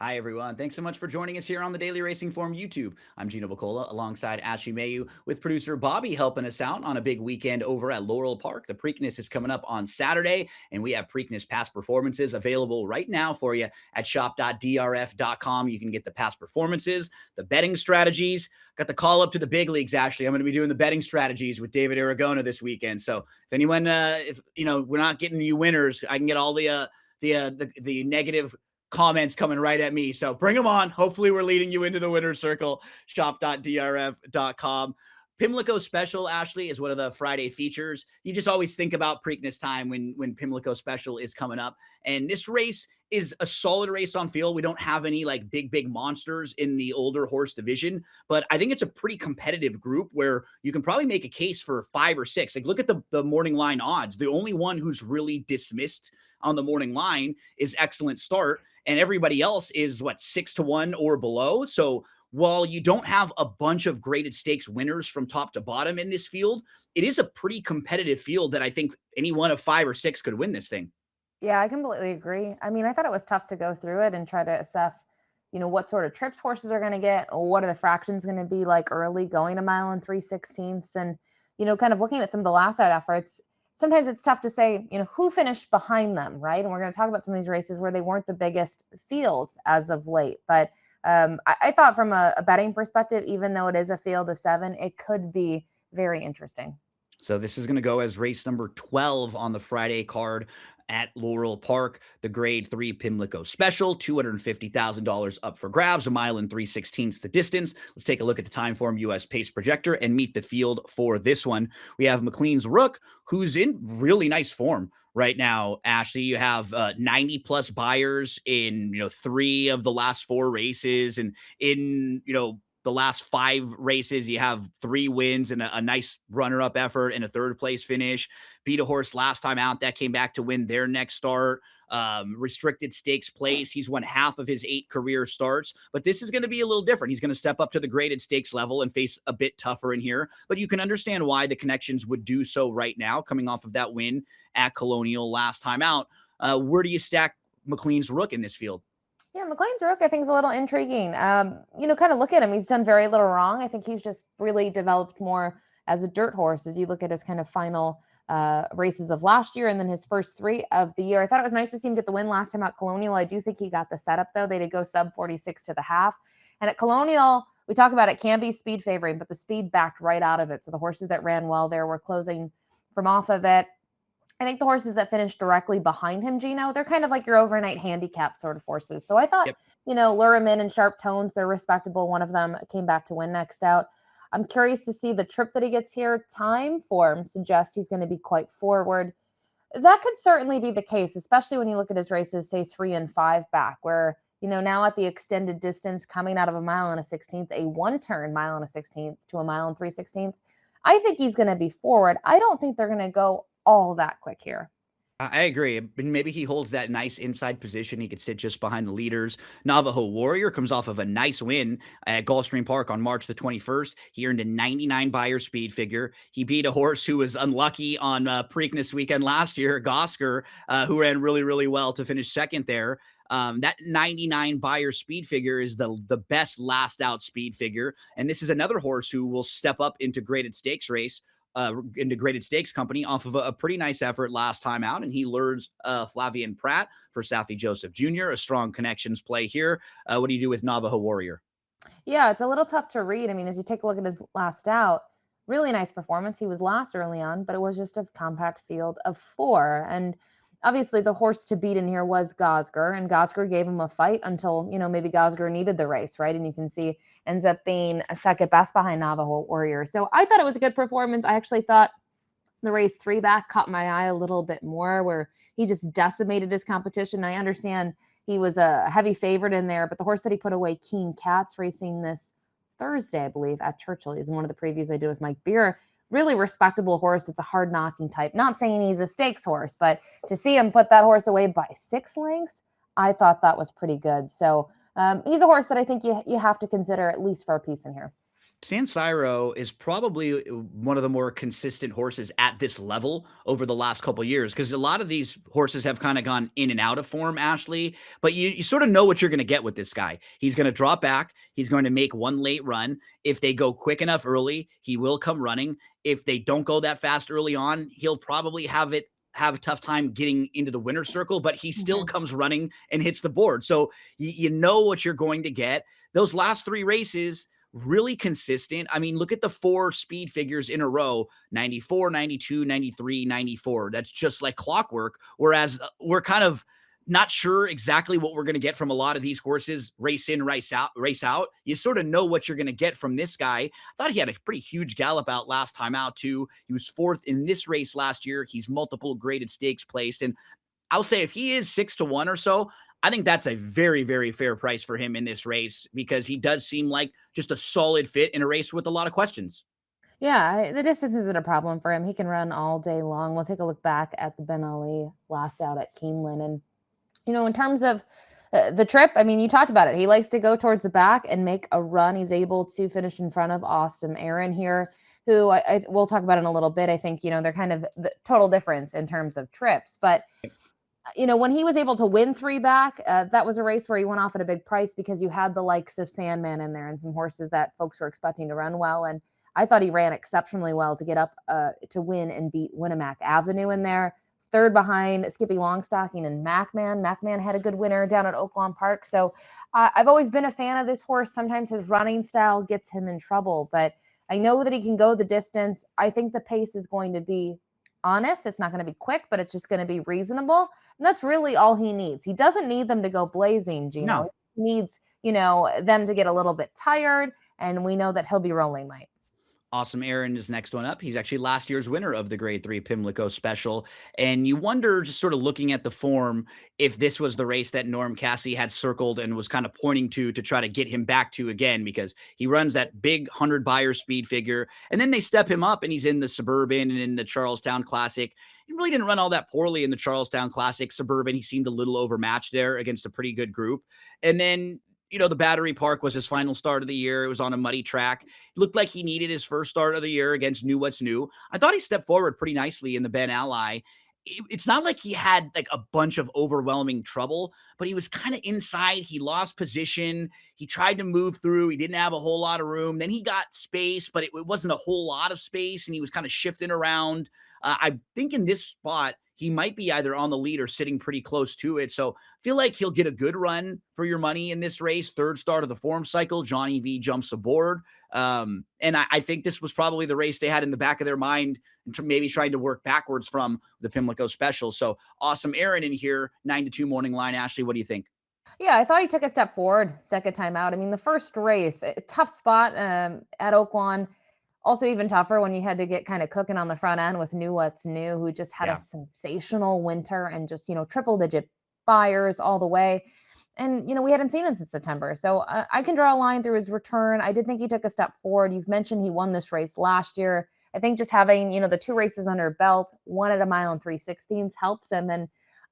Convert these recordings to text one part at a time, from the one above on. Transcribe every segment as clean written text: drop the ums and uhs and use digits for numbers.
Hi, everyone. Thanks so much for joining us here on the Daily Racing Form YouTube. I'm Gino Buccola alongside Mailloux with producer Bobby helping us out on a big weekend over at Laurel Park. The Preakness is coming up on Saturday, and we have Preakness past performances available right now for you at shop.drf.com. You can get the past performances, the betting strategies. Got the call up to the big leagues, Ashley. I'm going to be doing the betting strategies with David Aragona this weekend. So if anyone, if you know, we're not getting you winners, I can get all the negative comments coming right at me. So bring them on. Hopefully we're leading you into the winner's circle. Shop.drf.com. Pimlico Special, Ashley, is one of the Friday features. You just always think about Preakness time when Pimlico Special is coming up. And this race is a solid race on field. We don't have any like big monsters in the older horse division, but I think it's a pretty competitive group where you can probably make a case for 5 or 6. Like look at the morning line odds. The only one who's really dismissed on the morning line is Xcellent Start, and everybody else is what, 6 to 1 or below. So while you don't have a bunch of graded stakes winners from top to bottom in this field, it is a pretty competitive field that I think any one of 5 or 6 could win this thing. Yeah, I completely agree. I mean, I thought it was tough to go through it and try to assess, what sort of trips horses are going to get, or what are the fractions going to be like early going a mile and 3/16ths. And, kind of looking at some of the last out efforts, sometimes it's tough to say, who finished behind them, right? And we're going to talk about some of these races where they weren't the biggest fields as of late. But I thought from a betting perspective, even though it is a field of 7, it could be very interesting. So this is going to go as race number 12 on the Friday card at Laurel Park, the Grade 3 Pimlico Special, $250,000 up for grabs, a mile and 3/16 the distance. Let's take a look at the Timeform US Pace Projector and meet the field for this one. We have Macleans Rook, who's in really nice form right now. Ashley, you have 90 plus buyers in 3 of the last 4 races, and in the last 5 races, you have 3 wins and a nice runner-up effort and a third place finish. Beat a horse last time out that came back to win their next start. Restricted stakes place. He's won half of his 8 career starts, but this is going to be a little different. He's going to step up to the graded stakes level and face a bit tougher in here, but you can understand why the connections would do so right now, coming off of that win at Colonial last time out. Where do you stack Maclean's Rook in this field? Yeah, Maclean's Rook, I think, is a little intriguing. Kind of look at him. He's done very little wrong. I think he's just really developed more as a dirt horse as you look at his kind of final races of last year and then his first 3 of the year. I thought it was nice to see him get the win last time at Colonial. I do think he got the setup, though. They did go sub 46 to the half. And at Colonial, we talk about it can be speed favoring, but the speed backed right out of it. So the horses that ran well there were closing from off of it. I think the horses that finished directly behind him, Gino, they're kind of like your overnight handicap sort of horses. So I thought, Yep. Luramin and Sharp Tones, they're respectable. One of them came back to win next out. I'm curious to see the trip that he gets here. Time form suggests he's going to be quite forward. That could certainly be the case, especially when you look at his races, say 3 and 5 back, where, now at the extended distance coming out of a mile and a 16th, a 1 turn mile and a 16th to a mile and 3/16ths, I think he's going to be forward. I don't think they're going to go all that quick here. I agree. Maybe he holds that nice inside position. He could sit just behind the leaders. Navajo Warrior comes off of a nice win at Gulfstream Park on March the 21st. He earned a 99 buyer speed figure. He beat a horse who was unlucky on Preakness weekend last year, Gosker, who ran really well to finish second there. That 99 buyer speed figure is the best last out speed figure. And this is another horse who will step up into graded stakes race, integrated stakes company off of a pretty nice effort last time out. And he lures Flavian Pratt for Safi Joseph Jr., a strong connections play here. What do you do with Navajo Warrior? Yeah, it's a little tough to read. I mean, as you take a look at his last out, really nice performance. He was last early on, but it was just a compact field of 4. And obviously, the horse to beat in here was Gosger, and Gosger gave him a fight until, maybe Gosger needed the race, right? And you can see ends up being a second best behind Navajo Warrior. So I thought it was a good performance. I actually thought the race 3 back caught my eye a little bit more, where he just decimated his competition. I understand he was a heavy favorite in there, but the horse that he put away, Keen Cats, racing this Thursday, I believe, at Churchill, is in one of the previews I did with Mike Beer. Really respectable horse. It's a hard knocking type. Not saying he's a stakes horse, but to see him put that horse away by 6 lengths, I thought that was pretty good. So he's a horse that I think you have to consider at least for a piece in here. Siro is probably one of the more consistent horses at this level over the last couple years because a lot of these horses have kind of gone in and out of form, Ashley. But you sort of know what you're going to get with this guy. He's going to drop back. He's going to make one late run. If they go quick enough early, he will come running. If they don't go that fast early on, he'll probably have a tough time getting into the winner's circle, but he still Mhm. comes running and hits the board. So you know what you're going to get. Those last three races, really consistent. I mean, look at the four speed figures in a row: 94, 92, 93, 94. That's just like clockwork. Whereas we're kind of not sure exactly what we're going to get from a lot of these horses race in, race out, race out. You sort of know what you're going to get from this guy. I thought he had a pretty huge gallop out last time out, too. He was fourth in this race last year. He's multiple graded stakes placed. And I'll say if he is 6-1 or so, I think that's a very, very fair price for him in this race because he does seem like just a solid fit in a race with a lot of questions. Yeah, the distance isn't a problem for him. He can run all day long. We'll take a look back at the Ben Ali last out at Keeneland. And, in terms of the trip, I mean, you talked about it. He likes to go towards the back and make a run. He's able to finish in front of Austin Aaron here, who we'll talk about in a little bit. I think, they're kind of the total difference in terms of trips. But when he was able to win three back, that was a race where he went off at a big price because you had the likes of Sandman in there and some horses that folks were expecting to run well. And I thought he ran exceptionally well to get up to win and beat Winnemac Avenue in there. Third behind Skippy Longstocking and Macman. Macman had a good winner down at Oaklawn Park. So I've always been a fan of this horse. Sometimes his running style gets him in trouble, but I know that he can go the distance. I think the pace is going to be honest. It's not going to be quick, but it's just going to be reasonable. And that's really all he needs. He doesn't need them to go blazing, Gino. No. He needs, them to get a little bit tired. And we know that he'll be rolling late. Awesome Aaron is next one up. He's actually last year's winner of the Grade 3 Pimlico Special. And you wonder, just sort of looking at the form, if this was the race that Norm Cassie had circled and was kind of pointing to try to get him back to again, because he runs that big 100 buyer speed figure. And then they step him up and he's in the Suburban and in the Charlestown Classic. He really didn't run all that poorly in the Charlestown Classic. Suburban, he seemed a little overmatched there against a pretty good group. And then the Battery Park was his final start of the year. It was on a muddy track. It looked like he needed his first start of the year against New What's New. I thought he stepped forward pretty nicely in the Ben Ally. It's not like he had like a bunch of overwhelming trouble, but he was kind of inside. He lost position. He tried to move through. He didn't have a whole lot of room. Then he got space, but it wasn't a whole lot of space, and he was kind of shifting around. I think in this spot, he might be either on the lead or sitting pretty close to it. So I feel like he'll get a good run for your money in this race. Third start of the form cycle, Johnny V jumps aboard. And I think this was probably the race they had in the back of their mind and maybe trying to work backwards from the Pimlico Special. So awesome Aaron in here, 9-2 morning line. Ashley, what do you think? Yeah, I thought he took a step forward second time out. I mean, the first race, a tough spot at Oaklawn. Also even tougher when you had to get kind of cooking on the front end with New What's New, who just had a Yeah. sensational winter and just, triple digit buyers all the way. And, we hadn't seen him since September. So I can draw a line through his return. I did think he took a step forward. You've mentioned he won this race last year. I think just having, the two races under belt, one at a mile and 3/16 helps him. And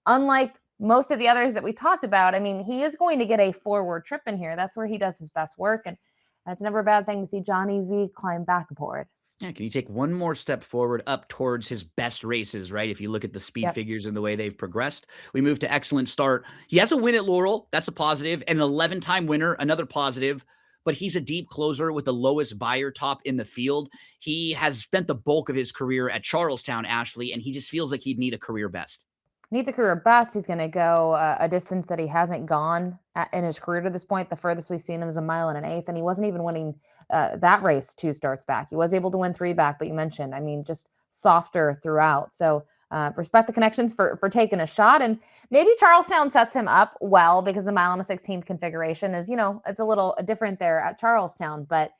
unlike most of the others that we talked about, I mean, he is going to get a forward trip in here. That's where he does his best work. And that's never a bad thing to see Johnny V climb back aboard. Yeah, can you take one more step forward up towards his best races, right? If you look at the speed Yep. figures and the way they've progressed, we move to Excellent Start. He has a win at Laurel. That's a positive. And an 11-time winner, another positive. But he's a deep closer with the lowest buyer top in the field. He has spent the bulk of his career at Charlestown, Ashley, and he just feels like he'd need a career best. Needs a career best. He's going to go a distance that he hasn't gone in his career to this point. The furthest we've seen him is a mile and an eighth, and he wasn't even winning that race two starts back. He was able to win three back, but you mentioned, I mean, just softer throughout. So respect the connections for taking a shot, and maybe Charlestown sets him up well because the mile and a 16th configuration is, it's a little different there at Charlestown, but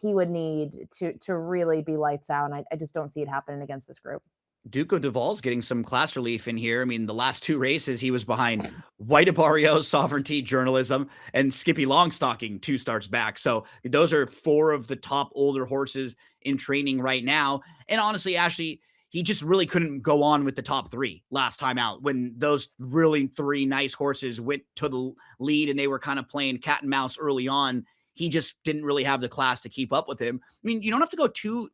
he would need to really be lights out, and I just don't see it happening against this group. Duke of Duval's getting some class relief in here. I mean, the last two races, he was behind White Abarrio, Sovereignty, Journalism, and Skippy Longstocking two starts back. So those are four of the top older horses in training right now. And honestly, Ashley, he just really couldn't go on with the top three last time out when those really three nice horses went to the lead and they were kind of playing cat and mouse early on. he just didn't really have the class to keep up with him. I mean, you don't have to go too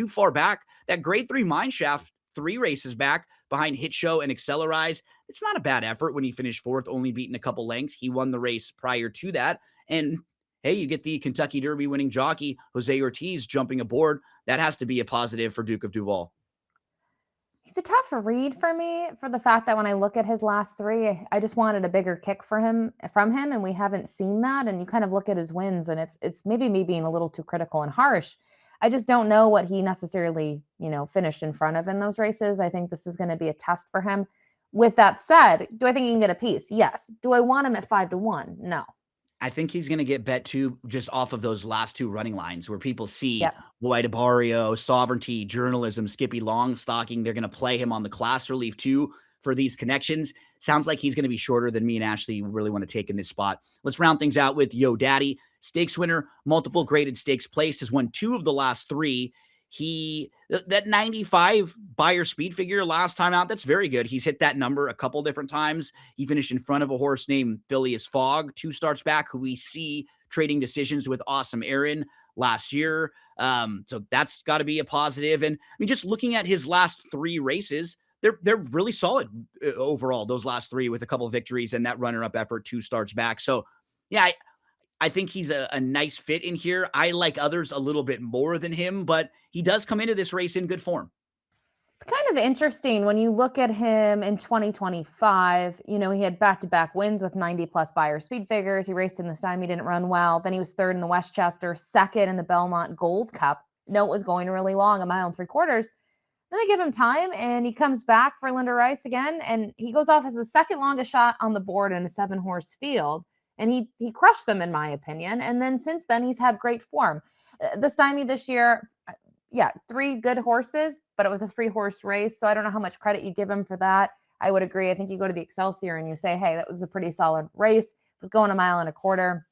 far back. That grade 3 mineshaft 3 races back behind Hit Show and Accelerize, it's not a bad effort when he finished 4th, only beaten a couple lengths. He won the race prior to that. And hey, you get the Kentucky Derby winning jockey, Jose Ortiz, jumping aboard. That has to be a positive for Duke of Duval. He's a tough read for me for the fact that when I look at his last 3, I just wanted a bigger kick from him, and we haven't seen that. And you kind of look at his wins, and it's maybe me being a little too critical and harsh. I just don't know what he necessarily, finished in front of in those races. I think this is going to be a test for him. With that said, do I think he can get a piece? Yes. Do I want him at 5-1? No. I think he's going to get bet too, just off of those last 2 running lines where people see Yep. White Barrio, Sovereignty, Journalism, Skippy Longstocking. They're going to play him on the class relief too for these connections. Sounds like he's going to be shorter than me and Ashley really want to take in this spot. Let's round things out with Yo Daddy, stakes winner, multiple graded stakes placed, has won 2 of the last 3. That 95 buyer speed figure last time out, that's very good. He's hit that number a couple different times. He finished in front of a horse named Phileas Fogg 2 starts back, who we see trading decisions with Awesome Aaron last year. So that's got to be a positive. And I mean, just looking at his last 3 races, they're really solid overall, those last 3 with a couple of victories and that runner-up effort 2 starts back. So yeah, I think he's a nice fit in here. I like others a little bit more than him, but he does come into this race in good form. It's kind of interesting when you look at him in 2025. He had back-to-back wins with 90+ buyer speed figures. He raced in the Stymie, didn't run well. Then he was 3rd in the Westchester, 2nd in the Belmont Gold Cup. No, it was going really long, 1 3/4. Then they give him time, and he comes back for Linda Rice again, and he goes off as the 2nd longest shot on the board in a 7-horse field. And he crushed them, in my opinion. And then since then, he's had great form. The Stymie this year, 3 good horses, but it was a 3-horse race. So I don't know how much credit you give him for that. I would agree. I think you go to the Excelsior and you say, hey, that was a pretty solid race. It was going 1 1/4 miles.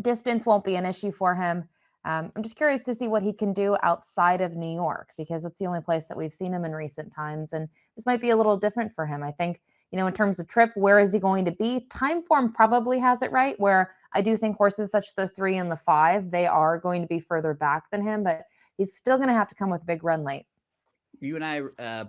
Distance won't be an issue for him. I'm just curious to see what he can do outside of New York, because it's the only place that we've seen him in recent times. And this might be a little different for him. I think, in terms of trip, where is he going to be? Time form probably has it right, where I do think horses such as the 3 and the 5, they are going to be further back than him, but he's still going to have to come with a big run late. You and I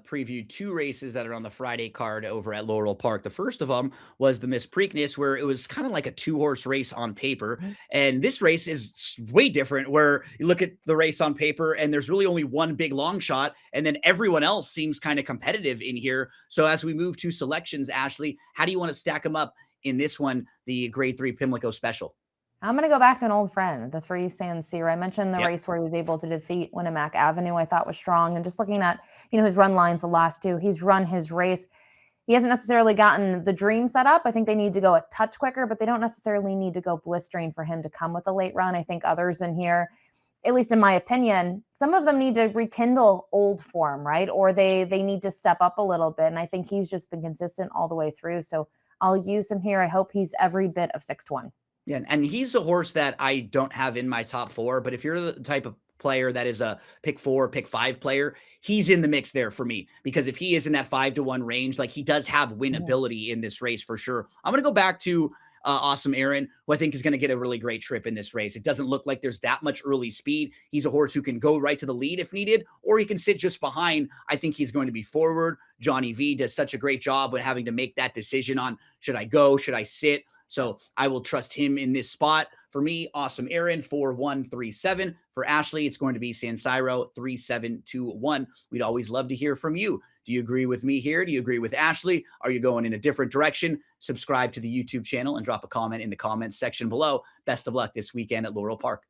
previewed 2 races that are on the Friday card over at Laurel Park. The first of them was the Miss Preakness, where it was kind of like a 2-horse race on paper. Mhm. And this race is way different, where you look at the race on paper and there's really only one big long shot. And then everyone else seems kind of competitive in here. So as we move to selections, Ashley, how do you want to stack them up in this one, the grade 3 Pimlico special? I'm going to go back to an old friend, the 3 Siro. I mentioned the Yep. race where he was able to defeat Winnemac Avenue, I thought was strong. And just looking at, his run lines the last 2, he's run his race. He hasn't necessarily gotten the dream set up. I think they need to go a touch quicker, but they don't necessarily need to go blistering for him to come with a late run. I think others in here, at least in my opinion, some of them need to rekindle old form, right? Or they need to step up a little bit. And I think he's just been consistent all the way through. So I'll use him here. I hope he's every bit of 6-1. Yeah, and he's a horse that I don't have in my top 4, but if you're the type of player that is a pick 4, pick 5 player, he's in the mix there for me, because if he is in that 5-1 range, like, he does have win ability in this race for sure. I'm going to go back to Awesome Aaron, who I think is going to get a really great trip in this race. It doesn't look like there's that much early speed. He's a horse who can go right to the lead if needed, or he can sit just behind. I think he's going to be forward. Johnny V does such a great job with having to make that decision on, should I go, should I sit? So I will trust him in this spot. For me, Awesome Aaron, 4-1-3-7. For Ashley, it's going to be San Siro, 3-7-2-1. We'd always love to hear from you. Do you agree with me here? Do you agree with Ashley? Are you going in a different direction? Subscribe to the YouTube channel and drop a comment in the comments section below. Best of luck this weekend at Laurel Park.